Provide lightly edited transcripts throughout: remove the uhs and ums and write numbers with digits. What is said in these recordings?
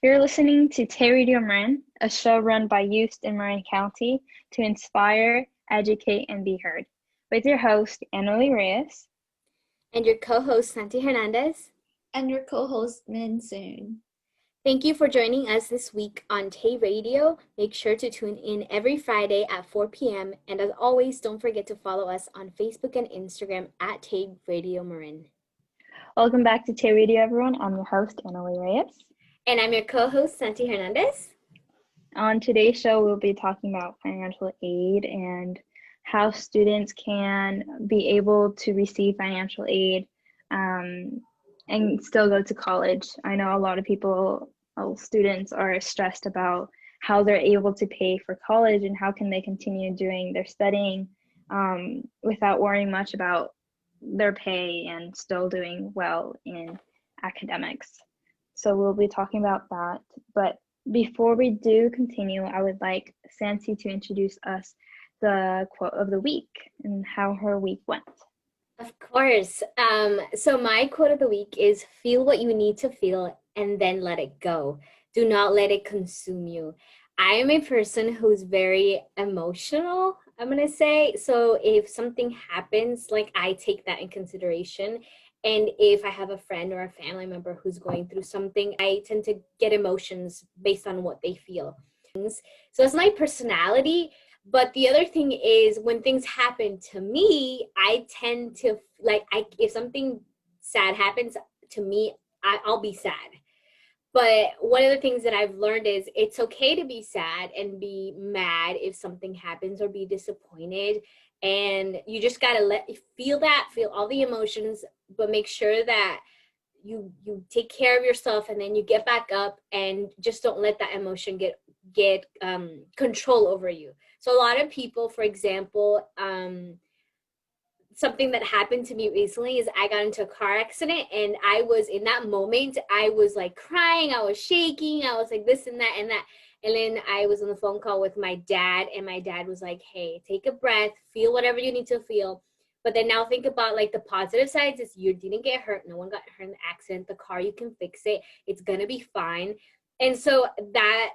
You're listening to Tay Radio Marin, a show run by youth in Marin County to inspire, educate, and be heard. With your host, Annalie Reyes. And your co-host, Santi Hernandez. And your co-host, Min Soon. Thank you for joining us this week on Tay Radio. Make sure to tune in every Friday at 4 p.m. And as always, don't forget to follow us on Facebook and Instagram at Tay Radio Marin. Welcome back to Tay Radio, everyone. I'm your host, Annalie Reyes. And I'm your co-host, Santi Hernandez. On today's show, we'll be talking about financial aid and how students can be able to receive financial aid and still go to college. I know a lot of students are stressed about how they're able to pay for college and how can they continue doing their studying without worrying much about their pay and still doing well in academics. So we'll be talking about that. But before we do continue, I would like Santi to introduce us the quote of the week and how her week went. Of course. So my quote of the week is, feel what you need to feel and then let it go. Do not let it consume you. I am a person who's very emotional, I'm going to say. So if something happens, like I take that in consideration. And if I have a friend or a family member who's going through something, I tend to get emotions based on what they feel. So that's my personality. But the other thing is when things happen to me, I tend to, if something sad happens to me, I'll be sad. But one of the things that I've learned is it's okay to be sad and be mad if something happens or be disappointed. And you just got to feel all the emotions, but make sure that you take care of yourself and then you get back up and just don't let that emotion get control over you. So a lot of people, for example, something that happened to me recently is I got into a car accident, and I was in that moment, I was like crying, I was shaking, I was like this and that and that. And then I was on the phone call with my dad, and my dad was like, hey, take a breath, feel whatever you need to feel. But then now think about like the positive sides is you didn't get hurt. No one got hurt in the accident. The car, you can fix it. It's going to be fine. And so that,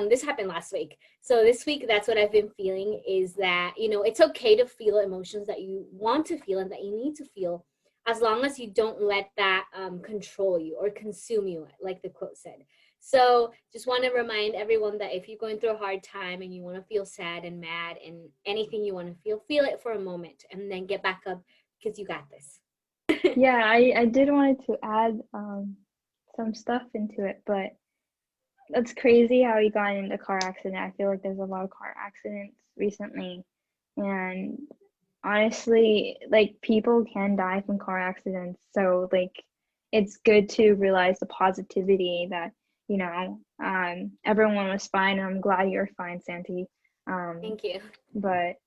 this happened last week. So this week, that's what I've been feeling is that, it's okay to feel emotions that you want to feel and that you need to feel, as long as you don't let that control you or consume you, like the quote said. So just want to remind everyone that if you're going through a hard time and you want to feel sad and mad and anything you want to feel it for a moment and then get back up because you got this. Yeah, I did want to add some stuff into it, but that's crazy how you got into a car accident. I feel like there's a lot of car accidents recently. And honestly, like people can die from car accidents. So like it's good to realize the positivity that, everyone was fine. And I'm glad you're fine, Santi. Thank you. But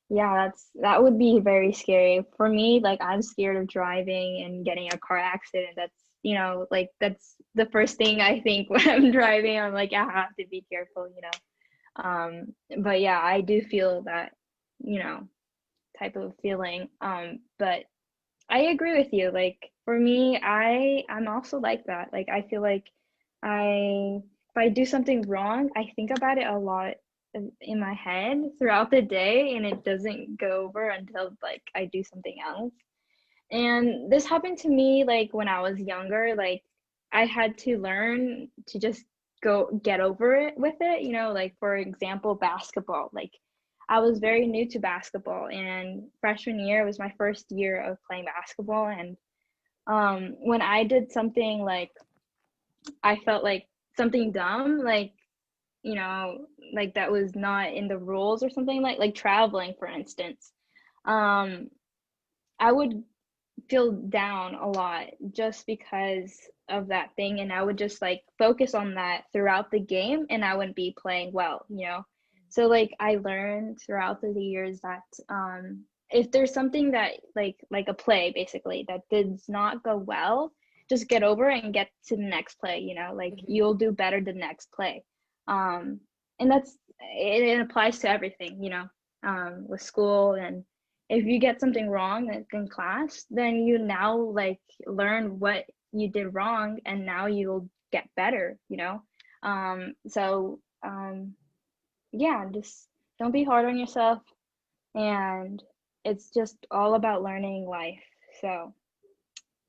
yeah, that would be very scary. For me, like I'm scared of driving and getting a car accident. That's that's the first thing I think when I'm driving. I'm like, I have to be careful, But yeah, I do feel that, type of feeling. But I agree with you. Like for me, I'm also like that. Like I feel like if I do something wrong, I think about it a lot in my head throughout the day, and it doesn't go over until like I do something else. And this happened to me like when I was younger. Like I had to learn to just get over it with it, like for example, basketball. Like I was very new to basketball, and freshman year was my first year of playing basketball. And when I did something like I felt like something dumb, like like that was not in the rules or something, like traveling, for instance, I would feel down a lot just because of that thing, and I would just like focus on that throughout the game, and I wouldn't be playing well. So like I learned throughout the years that if there's something that like a play basically that does not go well, just get over it and get to the next play. Like you'll do better the next play. And it applies to everything, with school. And if you get something wrong in class, then you now like learn what you did wrong, and now you'll get better. Yeah, just don't be hard on yourself, and it's just all about learning life. So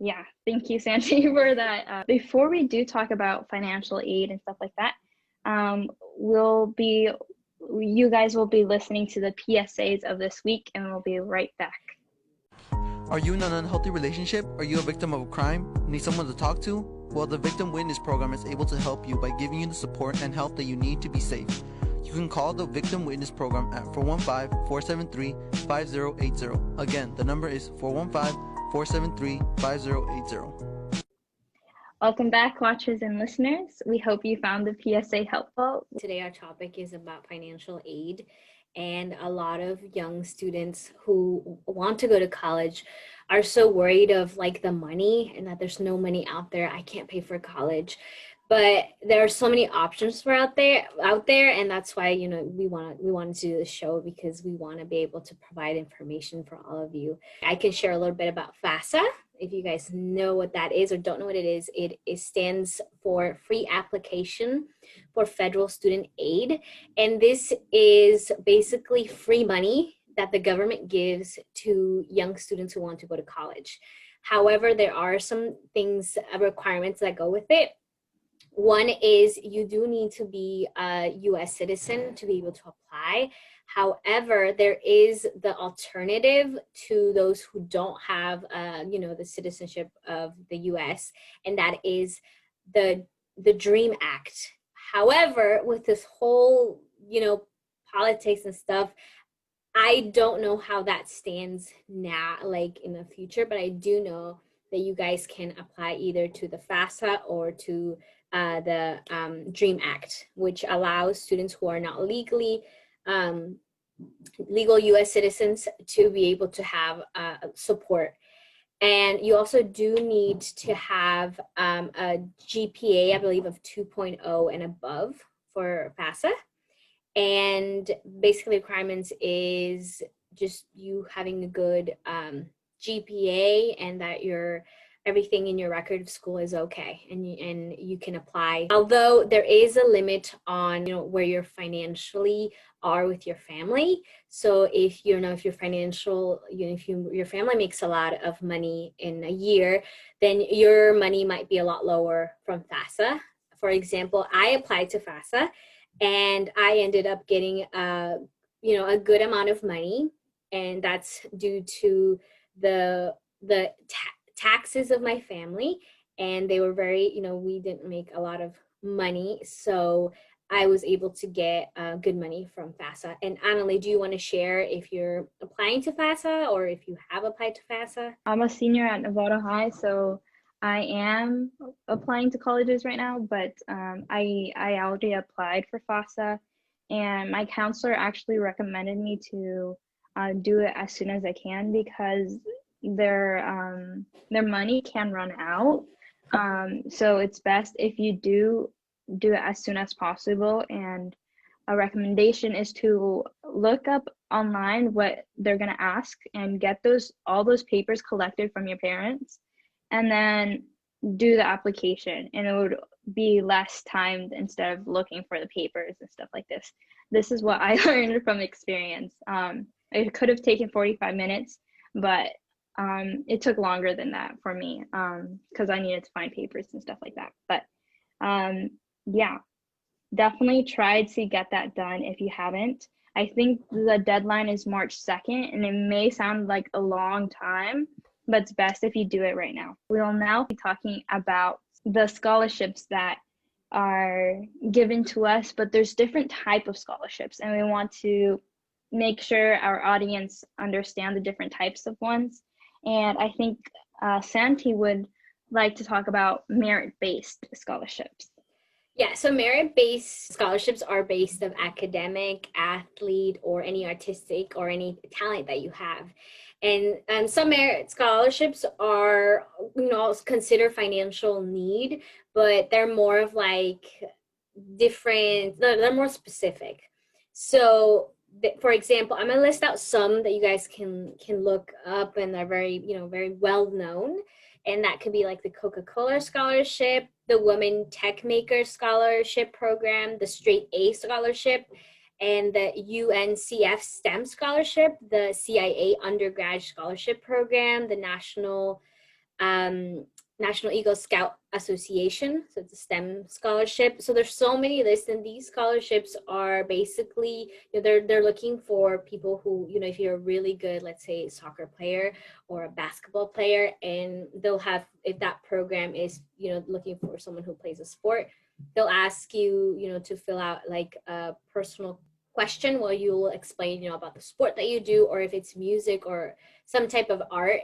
yeah, thank you, Santi, for that. Before we do talk about financial aid and stuff like that, um, you guys will be listening to the PSAs of this week, and we'll be right back. Are you in an unhealthy relationship? Are you a victim of a crime? Need someone to talk to? Well, the Victim Witness Program is able to help you by giving you the support and help that you need to be safe. You can call the Victim Witness Program at 415-473-5080. Again, the number is 415-473-5080. Welcome back, watchers and listeners. We hope you found the PSA helpful. Today our topic is about financial aid, and a lot of young students who want to go to college are so worried of like the money and that there's no money out there. I can't pay for college. But there are so many options for out there, and that's why we wanted to do this show, because we want to be able to provide information for all of you. I can share a little bit about FAFSA. If you guys know what that is or don't know what it is, it stands for Free Application for Federal Student Aid, and this is basically free money that the government gives to young students who want to go to college. However, there are some requirements that go with it. One is you do need to be a U.S. citizen to be able to apply. However, there is the alternative to those who don't have, the citizenship of the U.S., and that is the DREAM Act. However, with this whole, politics and stuff, I don't know how that stands now, like in the future, but I do know that you guys can apply either to the FAFSA or to the DREAM Act, which allows students who are not legal U.S. citizens to be able to have support. And you also do need to have a GPA, I believe, of 2.0 and above for FAFSA. And basically requirements is just you having a good GPA, and that everything in your record of school is okay, and you can apply. Although there is a limit on where you're financially are with your family. So if your family makes a lot of money in a year, then your money might be a lot lower from FAFSA. For example, I applied to FAFSA, and I ended up getting a good amount of money, and that's due to the taxes of my family, and they were very, we didn't make a lot of money, so I was able to get good money from FAFSA. And Annalie, do you want to share if you're applying to FAFSA or if you have applied to FAFSA? I'm a senior at Nevada High, so I am applying to colleges right now, but I already applied for FAFSA, and my counselor actually recommended me to do it as soon as I can, because their money can run out. So it's best if you do it as soon as possible. And a recommendation is to look up online what they're going to ask and get all those papers collected from your parents, and then do the application, and it would be less time instead of looking for the papers and stuff like this. This is what I learned from experience. It could have taken 45 minutes, but it took longer than that for me, because I needed to find papers and stuff like that. But yeah, definitely try to get that done if you haven't. I think the deadline is March 2nd, and it may sound like a long time, but it's best if you do it right now. We will now be talking about the scholarships that are given to us, but there's different type of scholarships, and we want to make sure our audience understand the different types of ones. And I think Santi would like to talk about merit-based scholarships. Yeah, so merit-based scholarships are based on academic, athlete, or any artistic or any talent that you have. And some merit scholarships are, considered financial need, but they're more of like they're more specific. So for example, I'm gonna list out some that you guys can look up, and they're very, very well known. And that could be like the Coca-Cola scholarship, the Women Tech Maker Scholarship Program, the Straight A Scholarship, and the UNCF STEM Scholarship, the CIA Undergrad Scholarship Program, the National Eagle Scout Association, so it's a STEM scholarship. So there's so many lists, and these scholarships are basically, they're looking for people who, if you're a really good, let's say, soccer player or a basketball player, and they'll have, if that program is, looking for someone who plays a sport, they'll ask you, to fill out like a personal question where you'll explain, about the sport that you do, or if it's music or some type of art.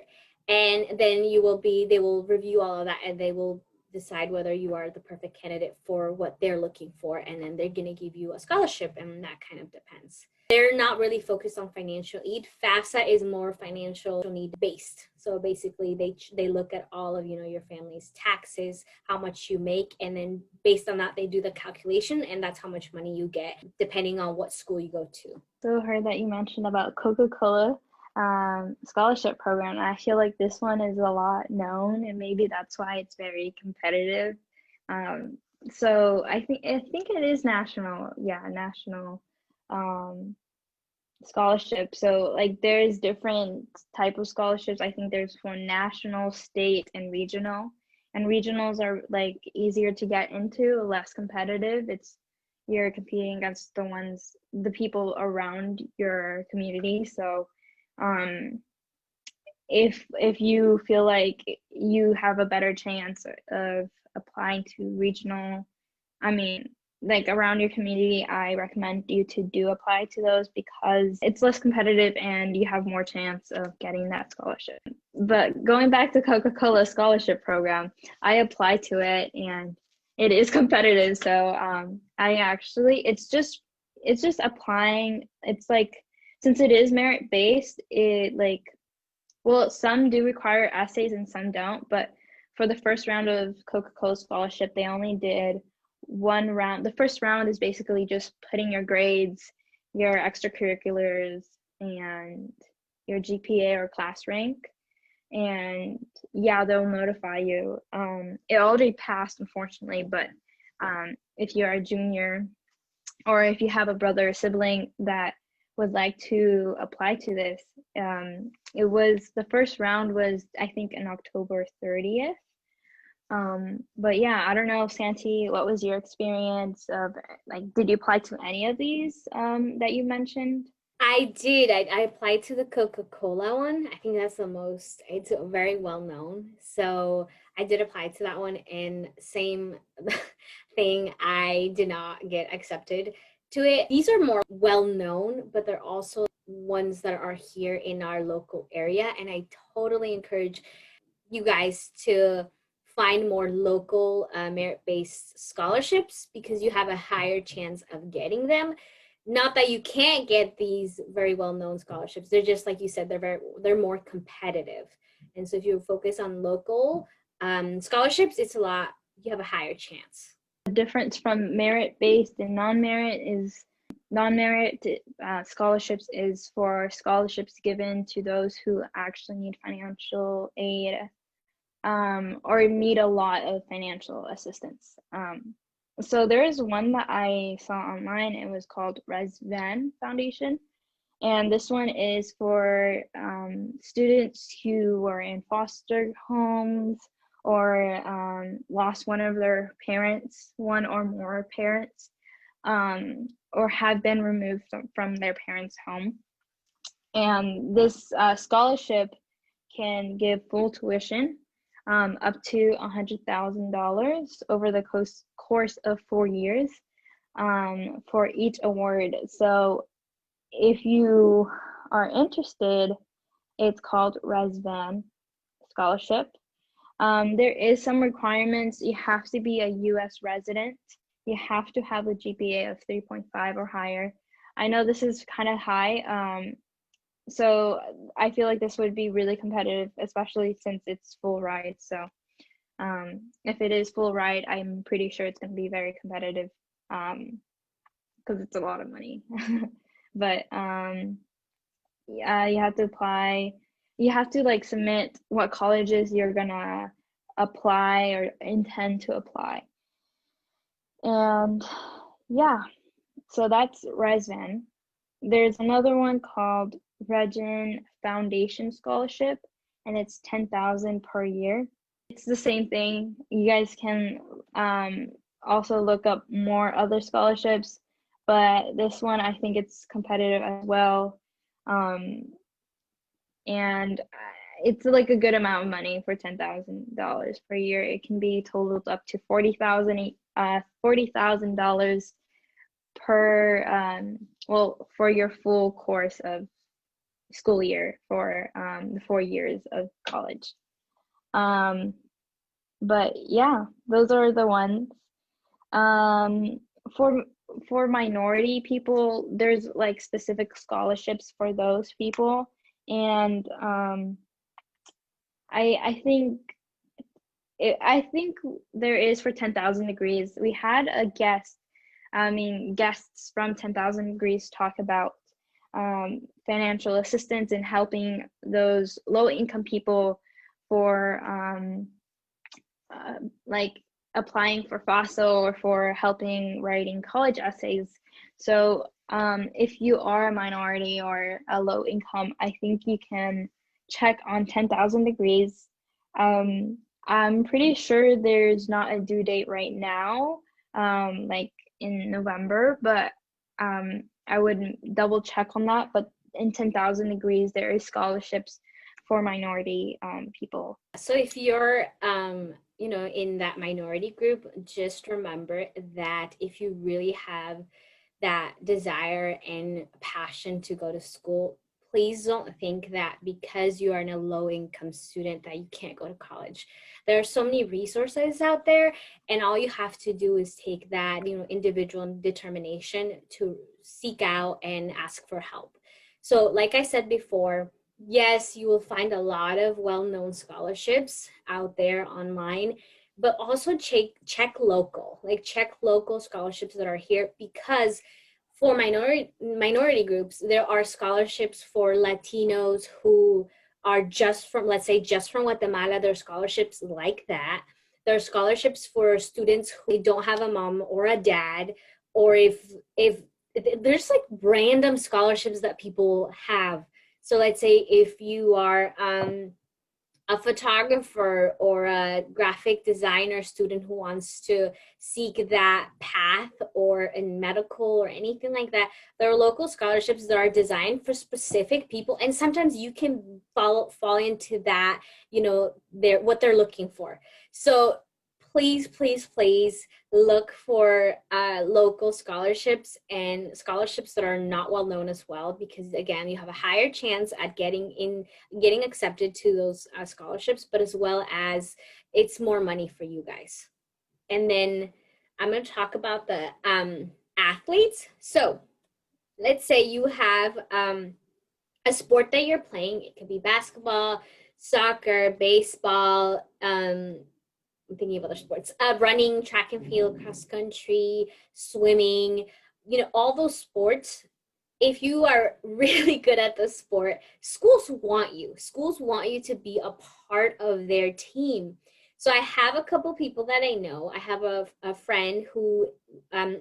And then they will review all of that, and they will decide whether you are the perfect candidate for what they're looking for. And then they're going to give you a scholarship, and that kind of depends. They're not really focused on financial aid. FAFSA is more financial need based. So basically they look at all of, your family's taxes, how much you make, and then based on that, they do the calculation, and that's how much money you get depending on what school you go to. So I heard that you mentioned about Coca-Cola scholarship program. I feel like this one is a lot known, and maybe that's why it's very competitive. So I think it is national. Yeah, national scholarship. So like there's different type of scholarships. I think there's for national, state, and regional. And regionals are like easier to get into, less competitive. You're competing against the people around your community. So if you feel like you have a better chance of applying to regional, like around your community, I recommend you to do apply to those because it's less competitive and you have more chance of getting that scholarship. But going back to Coca-Cola scholarship program, I applied to it and it is competitive. So it's just applying. It's like, since it is merit-based, some do require essays and some don't, but for the first round of Coca-Cola scholarship, they only did one round. The first round is basically just putting your grades, your extracurriculars, and your GPA or class rank. And yeah, they'll notify you. It already passed, unfortunately, but if you're a junior or if you have a brother or sibling that would like to apply to this, the first round was, I think, on October 30th. But yeah, I don't know, Santi, what was your experience of, like, did you apply to any of these that you mentioned? I did. I applied to the Coca-Cola one. I think that's it's very well known. So I did apply to that one, and same thing, I did not get accepted to it. These are more well known, but they're also ones that are here in our local area. And I totally encourage you guys to find more local merit-based scholarships because you have a higher chance of getting them. Not that you can't get these very well-known scholarships. They're just, like you said, they're more competitive. And so if you focus on local scholarships, you have a higher chance. The difference from merit-based and non-merit is non-merit scholarships is for scholarships given to those who actually need financial aid or need a lot of financial assistance. So there is one that I saw online. It was called Rezvan Foundation. And this one is for students who were in foster homes or lost one of their parents, one or more parents, or have been removed from their parents' home. And this scholarship can give full tuition up to $100,000 over the course of 4 years for each award. So if you are interested, it's called Rezvan Scholarship. There is some requirements. You have to be a U.S. resident. You have to have a GPA of 3.5 or higher. I know this is kind of high. So I feel like this would be really competitive, especially since it's full ride. So if it is full ride, I'm pretty sure it's going to be very competitive because it's a lot of money. But yeah, you have to apply. You have to like submit what colleges you're gonna apply or intend to apply. And yeah, so that's Rezvan. There's another one called GE-Reagan Foundation Scholarship, and it's 10,000 per year. It's the same thing. You guys can also look up more other scholarships, but this one I think it's competitive as well. And it's like a good amount of money for $10,000 per year. It can be totaled up to $40,000 per for your full course of school year for the 4 years of college. But yeah, those are the ones. For minority people, there's like specific scholarships for those people, and I think there is for 10,000 Degrees. We had a guests from 10,000 Degrees talk about financial assistance and helping those low-income people for like applying for FAFSA or for helping writing college essays. So if you are a minority or a low income, I think you can check on 10,000 Degrees. I'm pretty sure there's not a due date right now, like in November, but I would double check on that. But in 10,000 Degrees, there is scholarships for minority people. So if you're in that minority group, just remember that if you really have that desire and passion to go to school, please don't think that because you are a low income student that you can't go to college. There are so many resources out there, and all you have to do is take that individual determination to seek out and ask for help. So like I said before, yes, you will find a lot of well-known scholarships out there online, but also check local scholarships that are here, because for minority groups, there are scholarships for Latinos who are just from Guatemala. There are scholarships like that. There are scholarships for students who don't have a mom or a dad, or if there's like random scholarships that people have. So let's say if you are a photographer or a graphic designer student who wants to seek that path, or in medical or anything like that, there are local scholarships that are designed for specific people, and sometimes you can fall into that, what they're looking for. So please look for local scholarships and scholarships that are not well known as well, because again, you have a higher chance at getting accepted to those scholarships, but as well as it's more money for you guys. And then I'm going to talk about the athletes. So let's say you have a sport that you're playing. It could be basketball, soccer, baseball, I'm thinking of other sports, running, track and field, cross country, swimming, all those sports. If you are really good at the sport, schools want you to be a part of their team. So I have a couple people that I know. I have a friend who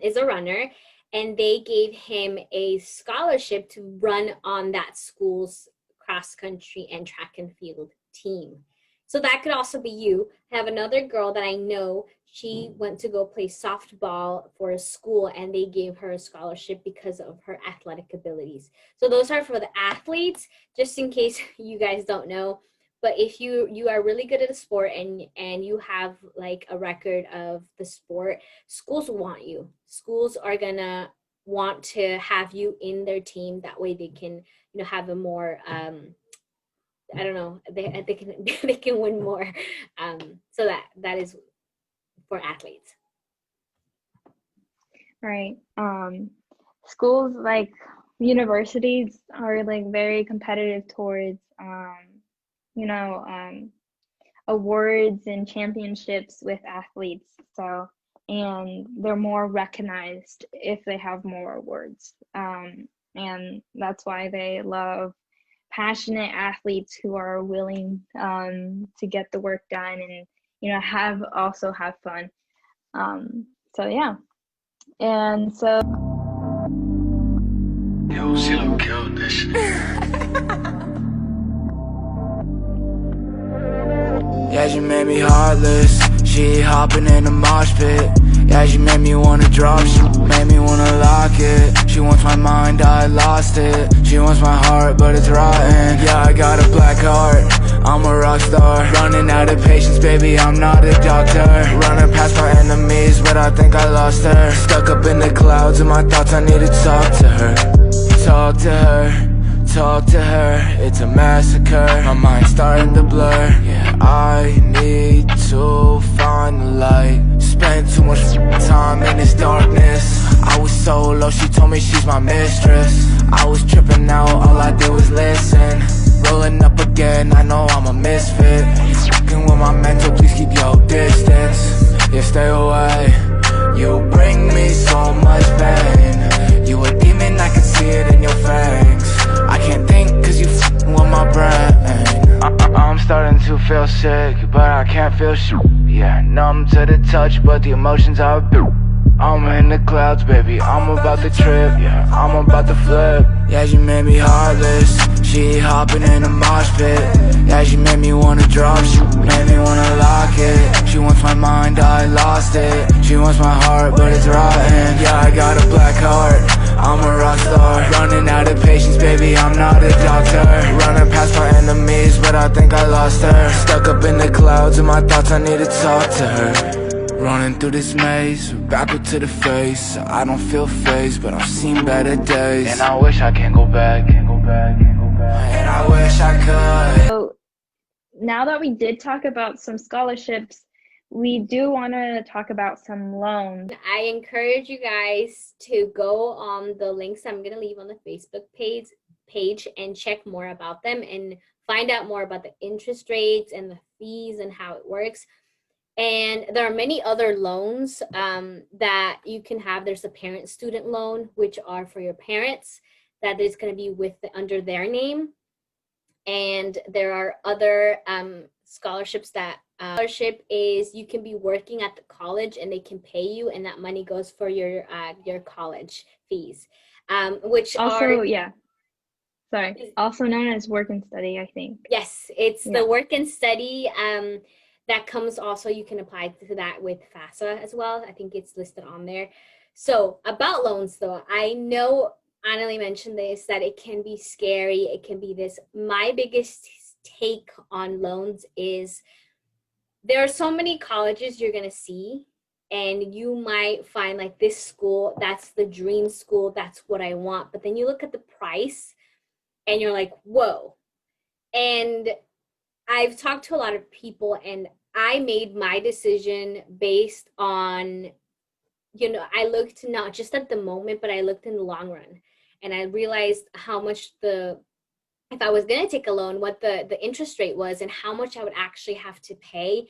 is a runner, and they gave him a scholarship to run on that school's cross country and track and field team. So that could also be you. I have another girl that I know. She went to go play softball for a school, and they gave her a scholarship because of her athletic abilities. So those are for the athletes, just in case you guys don't know. But if you are really good at a sport and you have like a record of the sport, schools want you. Schools are gonna want to have you in their team. That way they can have a more I don't know, they can win more. So that is for athletes. Right. Schools like universities are like very competitive towards awards and championships with athletes. So, and they're more recognized if they have more awards. And that's why they love passionate athletes who are willing to get the work done have fun. So yeah. And so Yo, CeeLo killed this shit. Yeah, she made me heartless. She hopping in the mosh pit. Yeah, she made me wanna drop. She made me wanna lock it. She wants my mind, I lost it. She wants my heart, but it's rotten. Yeah, I got a black heart, I'm a rock star. Running out of patience, baby, I'm not a doctor. Running past my enemies, but I think I lost her. Stuck up in the clouds in my thoughts, I need to talk to her. Talk to her. Talk to her, it's a massacre. My mind's starting to blur. Yeah, I need to find the light. Spent too much time in this darkness. I was so low, she told me she's my mistress. I was tripping out, all I did was listen. Rolling up again, I know I'm a misfit. Fucking with my mental, please keep your distance. Yeah, stay away. You bring me so much pain. You a demon, I can see it in your fangs. I can't think cause you f***ing with my brain. I'm starting to feel sick, but I can't feel shit. Yeah, numb to the touch, but the emotions are built. I'm in the clouds, baby, I'm about to trip. Yeah, I'm about to flip. Yeah, she made me heartless. She hopping in the mosh pit. Yeah, she made me wanna drop. She made me wanna lock it. She wants my mind, I lost it. She wants my heart, but it's rotten. Yeah, I got a black heart, I'm a rock star. Running out of patience, baby, I'm not a doctor. Running past my enemies, but I think I lost her. Stuck up in the clouds in my thoughts, I need to talk to her. Running through this maze, backward to the face. I don't feel phased, but I've seen better days. And I wish I can go back, And I wish I could. So now that we did talk about some scholarships, we do want to talk about some loans. I encourage you guys to go on the links I'm going to leave on the Facebook page and check more about them and find out more about the interest rates and the fees and how it works. And there are many other loans that you can have. There's a parent student loan, which are for your parents, that is going to be under their name. And there are other scholarships that scholarship is you can be working at the college and they can pay you, and that money goes for your college fees, which Also, are also known as work and study, I think. Yes, it's the work and study. That comes also, you can apply to that with FAFSA as well. I think it's listed on there. So about loans though, I know Annalie mentioned this, that it can be scary. It can be this. My biggest take on loans is there are so many colleges you're going to see, and you might find like this school, that's the dream school, that's what I want. But then you look at the price and you're like, whoa. And I've talked to a lot of people, and I made my decision based on, I looked not just at the moment, but I looked in the long run. And I realized how much if I was going to take a loan, what the interest rate was and how much I would actually have to pay.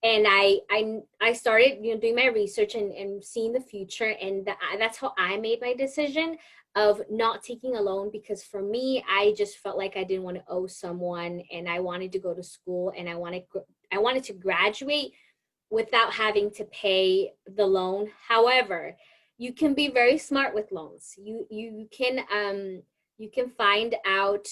And I started, doing my research and seeing the future. And that's how I made my decision of not taking a loan, because for me, I just felt like I didn't want to owe someone, and I wanted to go to school, and I wanted to graduate without having to pay the loan. However, you can be very smart with loans. You can find out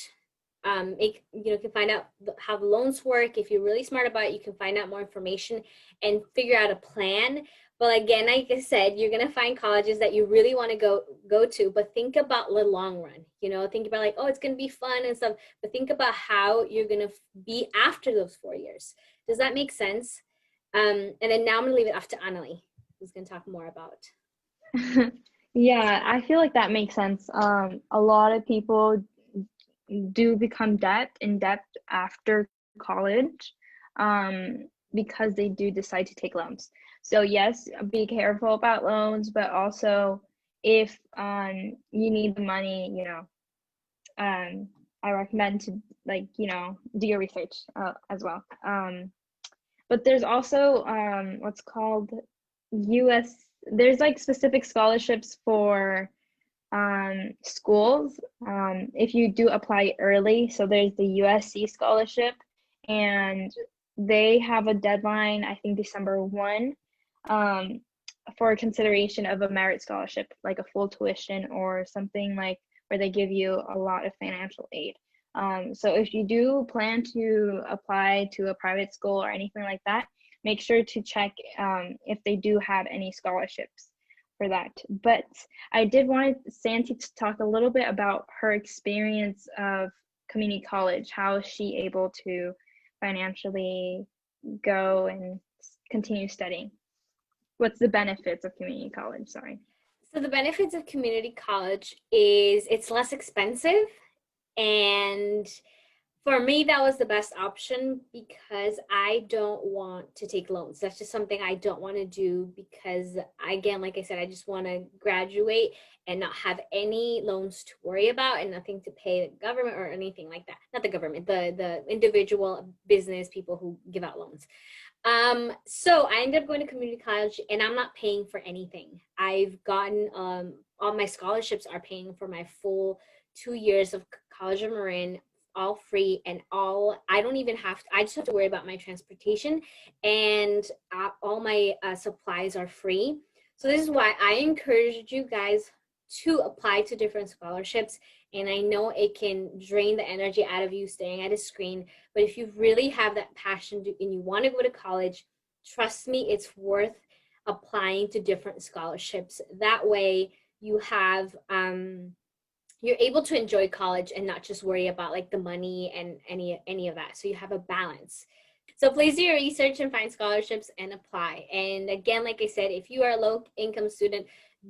can find out how the loans work. If you're really smart about it, you can find out more information and figure out a plan. But again, like I said, you're gonna find colleges that you really want to go to, but think about the long run. Think about like, oh, it's gonna be fun and stuff, but think about how you're gonna be after those 4 years. Does that make sense? And then now I'm gonna leave it off to Annalie, who's gonna talk more about. Yeah, I feel like that makes sense. A lot of people do become in debt after college, because they do decide to take loans. So yes, be careful about loans, but also if you need the money, I recommend to do your research as well. But there's also what's called there's like specific scholarships for schools if you do apply early. So there's the USC Scholarship, and they have a deadline, I think December 1, for consideration of a merit scholarship, like a full tuition or something like where they give you a lot of financial aid. So if you do plan to apply to a private school or anything like that, make sure to check if they do have any scholarships for that. But I did want Santi to talk a little bit about her experience of community college. How is she able to financially go and continue studying? What's the benefits of community college? Sorry. So the benefits of community college is it's less expensive, and for me that was the best option because I don't want to take loans. That's just something I don't want to do because, again, like I said, I just want to graduate and not have any loans to worry about and nothing to pay the government or anything like that. Not the government, the individual business people who give out loans. So I ended up going to community college and I'm not paying for anything. I've gotten, all my scholarships are paying for my full 2 years of College of Marin, all free, and I don't even have to, I just have to worry about my transportation, and all my supplies are free. So this is why I encourage you guys to apply to different scholarships. And I know it can drain the energy out of you staying at a screen, but if you really have that passion and you want to go to college, trust me, it's worth applying to different scholarships. That way you have, you're able to enjoy college and not just worry about like the money and any of that. So you have a balance. So please do your research and find scholarships and apply. And again, like I said, if you are a low income student,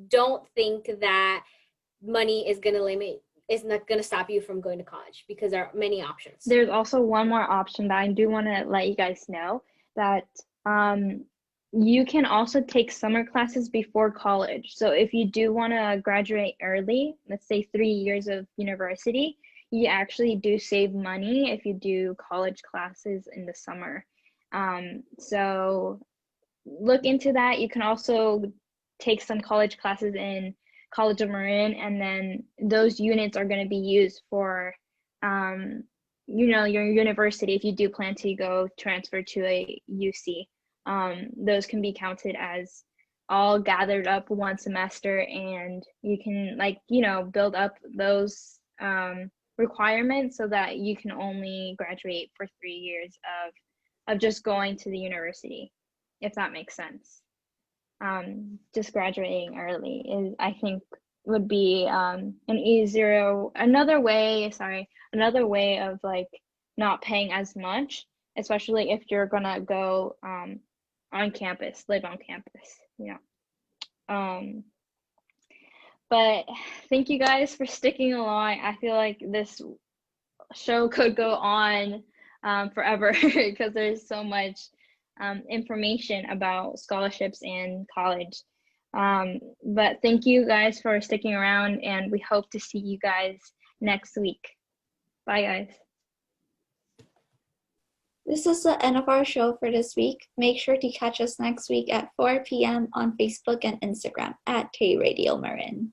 don't think that money is not going to stop you from going to college, because there are many options. There's also one more option that I do want to let you guys know, that you can also take summer classes before college. So if you do want to graduate early, let's say 3 years of university, you actually do save money if you do college classes in the summer. So look into that. You can also take some college classes in College of Marin, and then those units are going to be used for your university if you do plan to go transfer to a UC. Those can be counted as all gathered up one semester, and you can build up those requirements so that you can only graduate for 3 years of just going to the university, if that makes sense. Just graduating early is, I think, would be another way of like not paying as much, especially if you're gonna go on campus, live on campus, but thank you guys for sticking along. I feel like this show could go on forever because there's so much information about scholarships and college. But thank you guys for sticking around, and we hope to see you guys next week. Bye, guys. This is the end of our show for this week. Make sure to catch us next week at 4 p.m. on Facebook and Instagram at KRadioMarin.